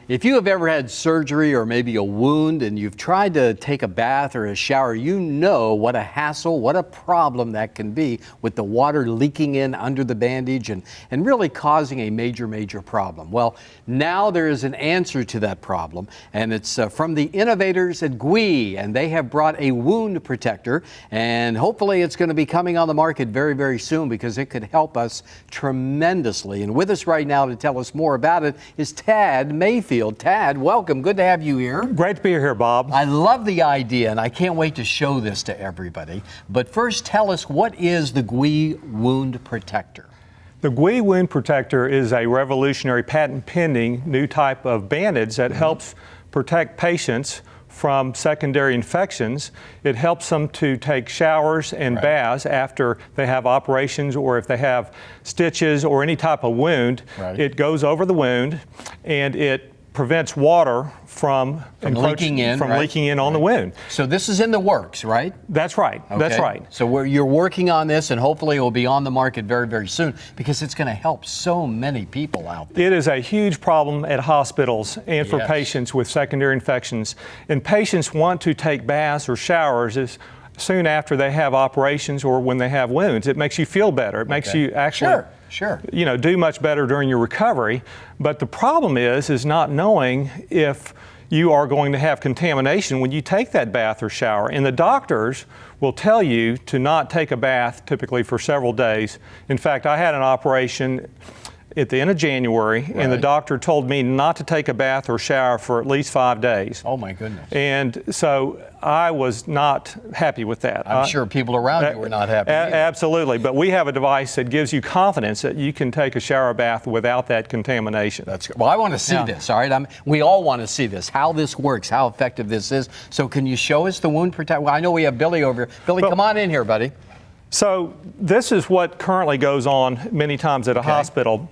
If you have ever had surgery or maybe a wound and you've tried to take a bath or a shower, you know what a hassle, what a problem that can be with the water leaking in under the bandage and really causing a major problem. Well, now there is an answer to that problem, and it's from the innovators at Gwee, and they have brought a wound protector, and hopefully it's going to be coming on the market very soon because it could help us tremendously. And with us right now to tell us more about it is Tad Mayfield. Tad, welcome. Good to have you here. Great to be here, Bob. I love the idea, and I can't wait to show this to everybody. But first, tell us, what is the Gwee Wound Protector? The Gwee Wound Protector is a revolutionary patent-pending new type of bandage that helps protect patients from secondary infections. It helps them to take showers and baths after they have operations, or if they have stitches or any type of wound. It goes over the wound and it prevents water from leaking in on the wound. So this is in the works, right? That's right. Okay. That's right. So you're working on this, and hopefully it will be on the market very soon because it's going to help so many people out there. It is a huge problem at hospitals and for patients with secondary infections. And patients want to take baths or showers as soon after they have operations or when they have wounds. It makes you feel better. It makes you actually do much better during your recovery. But the problem is not knowing if you are going to have contamination when you take that bath or shower. And the doctors will tell you to not take a bath typically for several days. In fact, I had an operation at the end of January, and the doctor told me not to take a bath or shower for at least 5 days. Oh my goodness. And so I was not happy with that. I'm sure people around you were not happy either. Absolutely, but we have a device that gives you confidence that you can take a shower bath without that contamination. That's good. Well, I want to see this, all right? We all want to see this, how this works, how effective this is. So can you show us the wound protector? Well, I know we have Billy over here. Billy, come on in here, buddy. So this is what currently goes on many times at a hospital.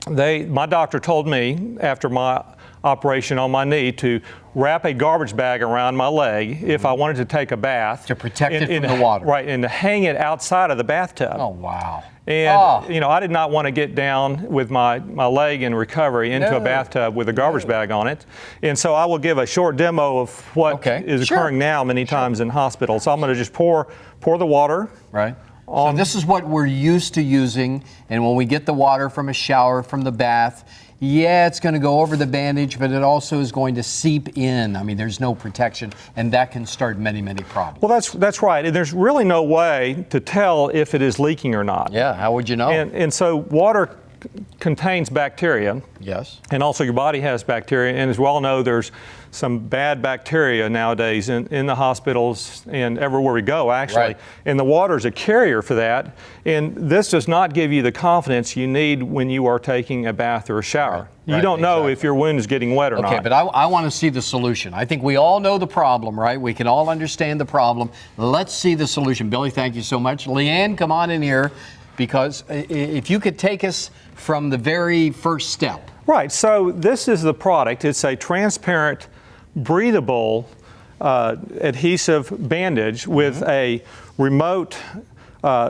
My doctor told me after my operation on my knee to wrap a garbage bag around my leg if I wanted to take a bath. To protect it from the water. Right, and to hang it outside of the bathtub. Oh, wow. And, you know, I did not want to get down with my leg in recovery into a bathtub with a garbage bag on it. And so I will give a short demo of what is occurring now many times in hospitals. So I'm going to just pour the water. So this is what we're used to using, and when we get the water from a shower, from the bath, it's going to go over the bandage, but it also is going to seep in. I mean, there's no protection, and that can start many problems. Well, that's right. And there's really no way to tell if it is leaking or not. Yeah, how would you know? And so water contains bacteria. Yes. And also your body has bacteria, and as we all know, there's some bad bacteria nowadays in the hospitals and everywhere we go, actually. And the water is a carrier for that. And this does not give you the confidence you need when you are taking a bath or a shower. You don't know if your wound is getting wet or not. Okay, but I want to see the solution. I think we all know the problem, right? We can all understand the problem. Let's see the solution. Billy, thank you so much. Leanne, come on in here, because if you could take us from the very first step. Right, so this is the product. It's a transparent, breathable adhesive bandage with a remote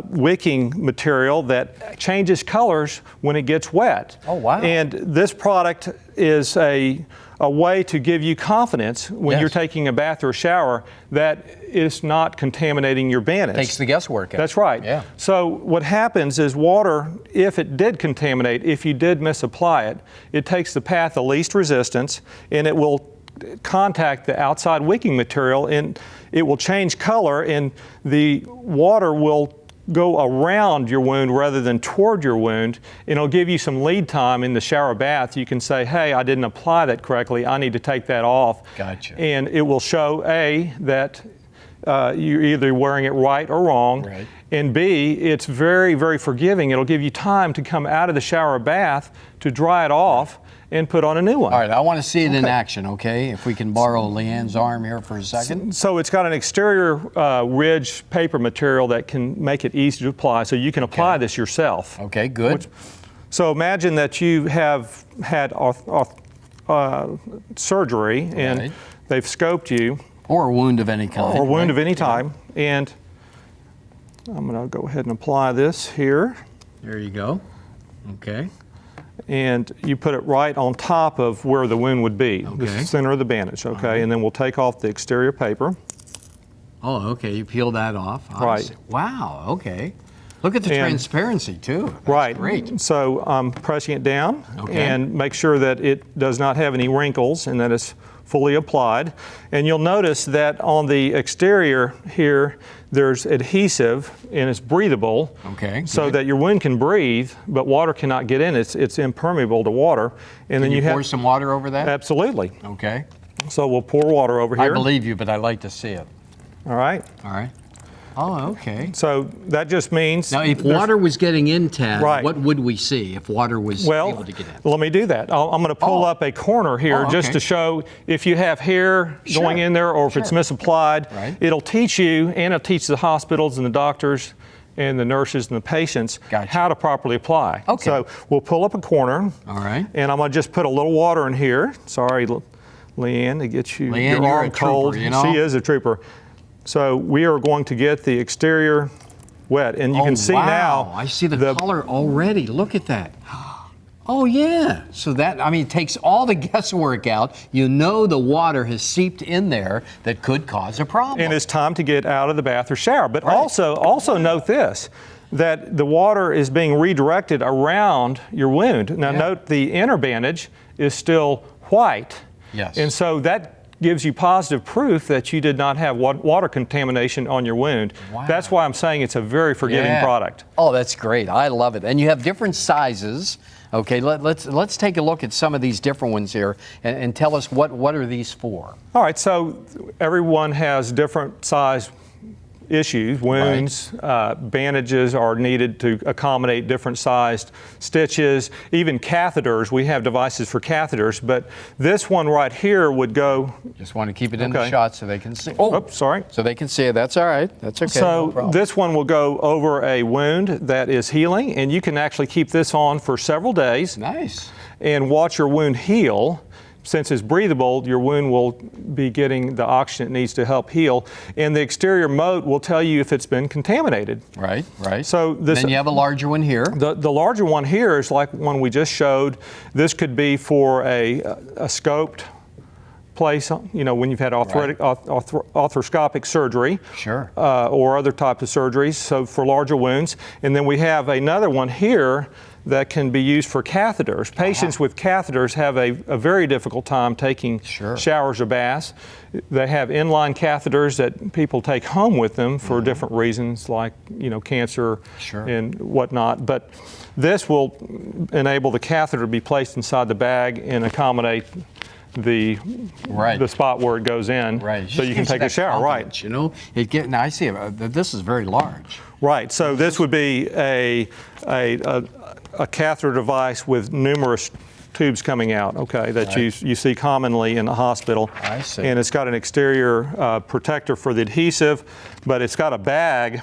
wicking material that changes colors when it gets wet. Oh, wow. And this product is a way to give you confidence when you're taking a bath or a shower that it's not contaminating your bandage. Takes the guesswork out. That's right. Yeah. So what happens is water, if it did contaminate, if you did misapply it, it takes the path of least resistance, and it will contact the outside wicking material, and it will change color, and the water will go around your wound rather than toward your wound, and it'll give you some lead time in the shower bath. You can say, hey, I didn't apply that correctly, I need to take that off. Gotcha. And it will show A, that you're either wearing it right or wrong, and B, it's very forgiving. It'll give you time to come out of the shower bath to dry it off and put on a new one. All right, I want to see it in action, okay? If we can borrow Leanne's arm here for a second. So it's got an exterior ridge paper material that can make it easy to apply, so you can apply this yourself. Okay, good. So imagine that you have had surgery and they've scoped you. Or a wound of any kind. Or a wound of any time. And I'm going to go ahead and apply this here. There you go. Okay. and you put it right on top of where the wound would be, Okay. the center of the bandage, okay? Right. And then we'll take off the exterior paper. Oh, okay. You peel that off. Right. Wow. Okay. Look at the And- transparency too. That's Right. Great. So I'm pressing it down Okay. and make sure that it does not have any wrinkles and that it's fully applied. And you'll notice that on the exterior here, there's adhesive and it's breathable. Okay, So good. that your wound can breathe, but water cannot get in. It's impermeable to water. And Can then you pour have some water over that? absolutely. Okay. So we'll pour water over I here. believe you, but I'd like to see it. All right. All right. Oh, okay. So that just means Now, if there's- water was getting in, Tad, Right. what would we see if water was Well, able to get in? let me do that. I'm going to pull Oh. up a corner here Oh, just okay. to show if you have hair going Sure. in there or if it's Sure. misapplied. Right. It'll teach you and it'll teach the hospitals and the doctors and the nurses and the patients Gotcha. how to properly apply. Okay. So we'll pull up a corner. All right. And I'm going to just put a little water in here. Sorry, Leanne, to get you Leanne, your you're arm a trooper, cold. you know? She is a trooper. So we are going to get the exterior wet. And you Oh, can see wow. now. I see the color already. Look at that. Oh, yeah. So that, I mean, it takes all the guesswork out. You know the water has seeped in there that could cause a problem. And it's time to get out of the bath or shower. But Right. also note this, that the water is being redirected around your wound. Now Yeah. note the inner bandage is still white. Yes. And so that gives you positive proof that you did not have water contamination on your wound. Wow. That's why I'm saying it's a very forgiving Yeah. product. Oh, that's great. I love it. And you have different sizes. Okay, let's take a look at some of these different ones here and tell us what are these for? All right, so everyone has different size issues, wounds, bandages are needed to accommodate different sized stitches, even catheters. We have devices for catheters, but this one right here would go. Just want to keep it in the Okay. shot so they can see. Oh, Oops, sorry. so they can see it. That's all right. That's okay. no So problem. this one will go over a wound that is healing, and you can actually keep this on for several days Nice. and watch your wound heal. Since it's breathable, your wound will be getting the oxygen it needs to help heal. And the exterior moat will tell you if it's been contaminated. Right, right. So this, then you have a larger one here. the larger one here is like one we just showed. This could be for a scoped place, you know, when you've had arthroscopic surgery. Sure. Or other types of surgeries, so for larger wounds. And then we have another one here that can be used for catheters. Patients with catheters have a very difficult time taking Sure. showers or baths. They have inline catheters that people take home with them for different reasons, like, you know, cancer Sure. and whatnot. But this will enable the catheter to be placed inside the bag and accommodate the Right. the spot where it goes in, Right. so you can Gives take a that shower. Right. confidence, You know, now I see it. This is very large. Right. So this would be a catheter device with numerous tubes coming out, okay, that Right. you see commonly in the hospital. I see. And it's got an exterior protector for the adhesive, but it's got a bag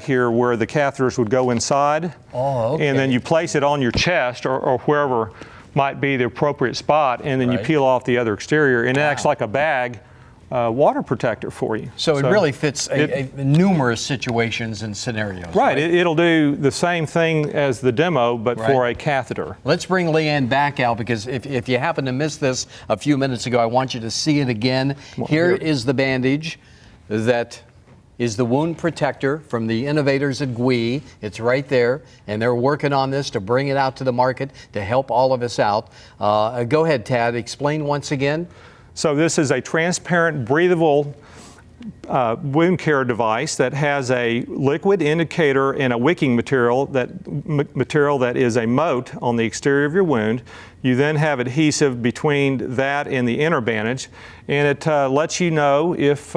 here where the catheters would go inside. Oh, okay. And then you place it on your chest or wherever might be the appropriate spot, and then you Right. peel off the other exterior, and it acts like a bag water protector for you. So it really fits numerous situations and scenarios. Right, it'll do the same thing as the demo, but for Right. a catheter. Let's bring Leanne back out, because if you happen to miss this a few minutes ago, I want you to see it again. Here is the bandage that is the wound protector from the innovators at Gwee. It's right there, and they're working on this to bring it out to the market to help all of us out. Go ahead, Tad, explain once again. So this is a transparent, breathable wound care device that has a liquid indicator and a wicking material that is a moat on the exterior of your wound. You then have adhesive between that and the inner bandage, and it lets you know if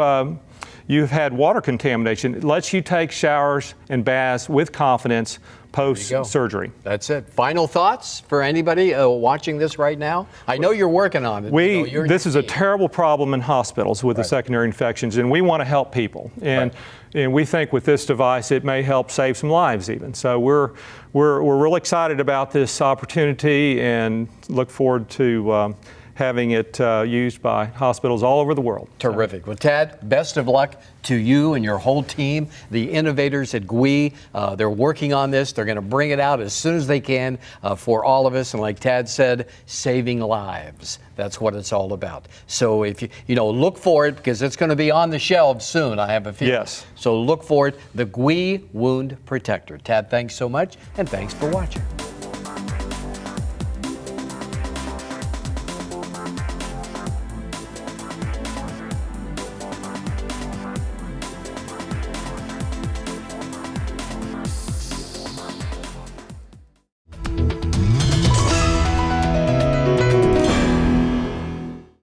you've had water contamination. It lets you take showers and baths with confidence post-surgery. That's it. Final thoughts for anybody watching this right now? I know you're working on it. This is a terrible problem in hospitals with the secondary infections, and we want to help people. And we think with this device, it may help save some lives even. So we're real excited about this opportunity and look forward to having it used by hospitals all over the world. Terrific. Well, Tad, best of luck to you and your whole team, the innovators at Gwee. They're working on this. They're going to bring it out as soon as they can for all of us. And like Tad said, saving lives. That's what it's all about. So if you know, look for it because it's going to be on the shelves soon, I have a feeling. Yes. So look for it, the Gwee Wound Protector. Tad, thanks so much, and thanks for watching.